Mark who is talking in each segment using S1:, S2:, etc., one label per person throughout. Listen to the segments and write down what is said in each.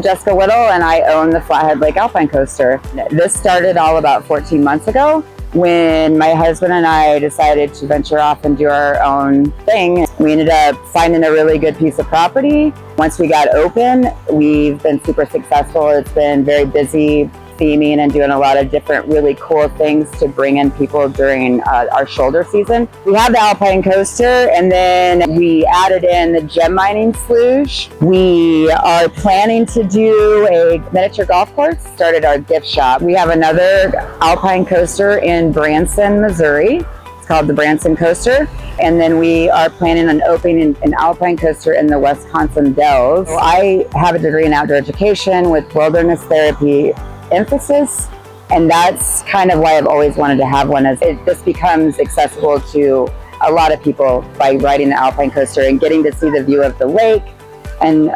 S1: Jessica Wedel, and I own the Flathead Lake Alpine Coaster. This started all about 14 months ago when my husband and I decided to venture off and do our own thing. We ended up finding a really good piece of property. Once we got open, we've been super successful. It's been very busy theming and doing a lot of different really cool things to bring in people during our shoulder season. We have the Alpine Coaster, and then we added in the gem mining sluice. We are planning to do a miniature golf course, started our gift shop. We have another Alpine Coaster in Branson, Missouri. It's called the Branson Coaster. And then we are planning on opening an Alpine Coaster in the Wisconsin Dells. So I have a degree in outdoor education with wilderness therapy emphasis, and that's kind of why I've always wanted to have one, as it just becomes accessible to a lot of people by riding the Alpine Coaster and getting to see the view of the lake. And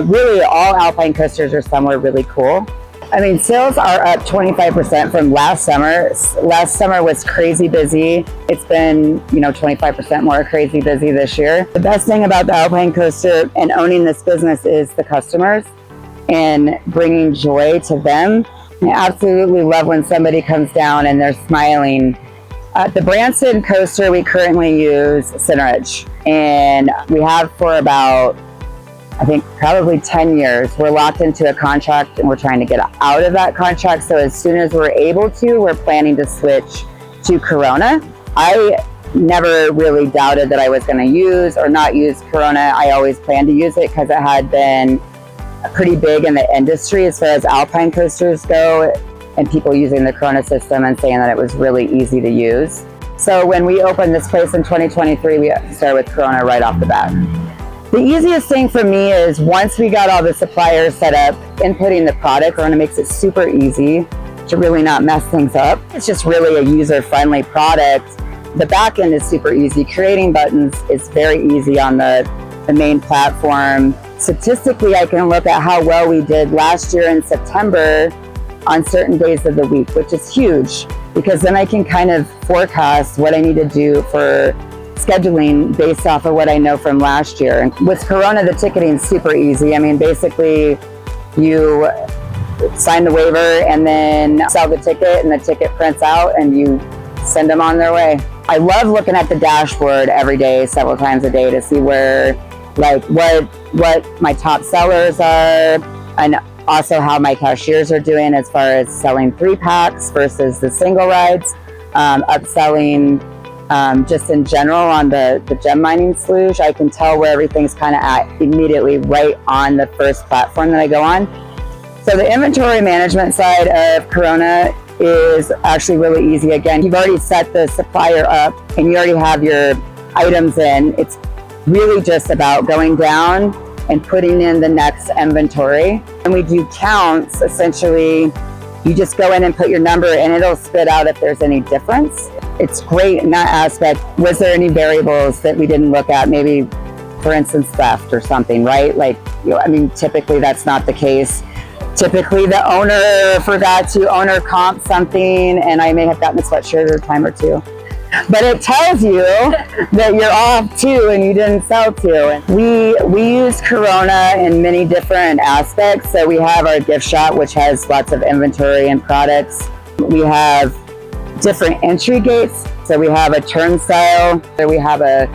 S1: really all Alpine coasters are somewhere really cool. I mean, sales are up 25% from last summer. Last summer was crazy busy. It's been, 25% more crazy busy this year. The best thing about the Alpine Coaster and owning this business is the customers and bringing joy to them. I absolutely love when somebody comes down and they're smiling. The Branson Coaster, we currently use center edge, and we have for about, I think, probably 10 years. We're locked into a contract and we're trying to get out of that contract. So as soon as we're able to, we're planning to switch to Corona. I never really doubted that I was going to use or not use Corona. I always planned to use it because it had been pretty big in the industry as far as Alpine coasters go, and people using the Corona system and saying that it was really easy to use. So when we opened this place in 2023, we started with Corona right off the bat. The easiest thing for me is once we got all the suppliers set up, inputting the product. Corona makes it super easy to really not mess things up. It's just really a user-friendly product. The back end is super easy. Creating buttons is very easy on the main platform. Statistically, I can look at how well we did last year in September on certain days of the week, which is huge, because then I can kind of forecast what I need to do for scheduling based off of what I know from last year. And with Corona, the ticketing is super easy. I mean, basically, you sign the waiver and then sell the ticket, and the ticket prints out and you send them on their way. I love looking at the dashboard every day, several times a day, to see where, like, what my top sellers are, and also how my cashiers are doing as far as selling 3-packs versus the single rides, upselling just in general on the gem mining sluice. I can tell where everything's kind of at immediately right on the first platform that I go on. So the inventory management side of Corona is actually really easy. Again, you've already set the supplier up and you already have your items in. It's really just about going down and putting in the next inventory. And we do counts. Essentially, you just go in and put your number and it'll spit out if there's any difference. It's great in that aspect. Was there any variables that we didn't look at? Maybe, for instance, theft or something, right? Like, typically that's not the case. Typically the owner forgot to owner comp something, and I may have gotten a sweatshirt or a time or two. But it tells you that you're off too and you didn't sell to. We use Corona in many different aspects. So we have our gift shop, which has lots of inventory and products. We have different entry gates. So we have a turnstile. We have a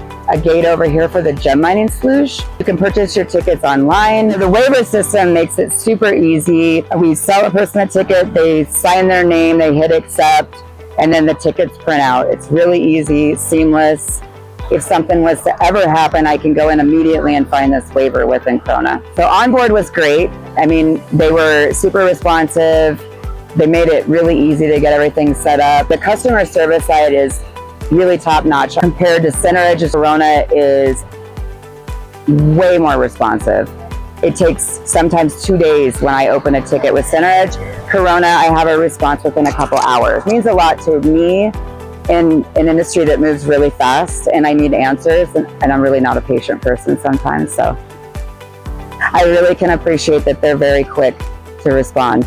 S1: gate over here for the gem mining sluice. You can purchase your tickets online. The waiver system makes it super easy. We sell a person a ticket, they sign their name, they hit accept, and then the tickets print out. It's really easy, seamless. If something was to ever happen, I can go in immediately and find this waiver within Corona. So onboard was great. I mean, they were super responsive. They made it really easy to get everything set up. The customer service side is really top notch. Compared to center edge, Corona is way more responsive. It takes sometimes 2 days when I open a ticket. With center edge, Corona, I have a response within a couple hours. It means a lot to me in an industry that moves really fast, and I need answers, and I'm really not a patient person sometimes, so I really can appreciate that they're very quick to respond.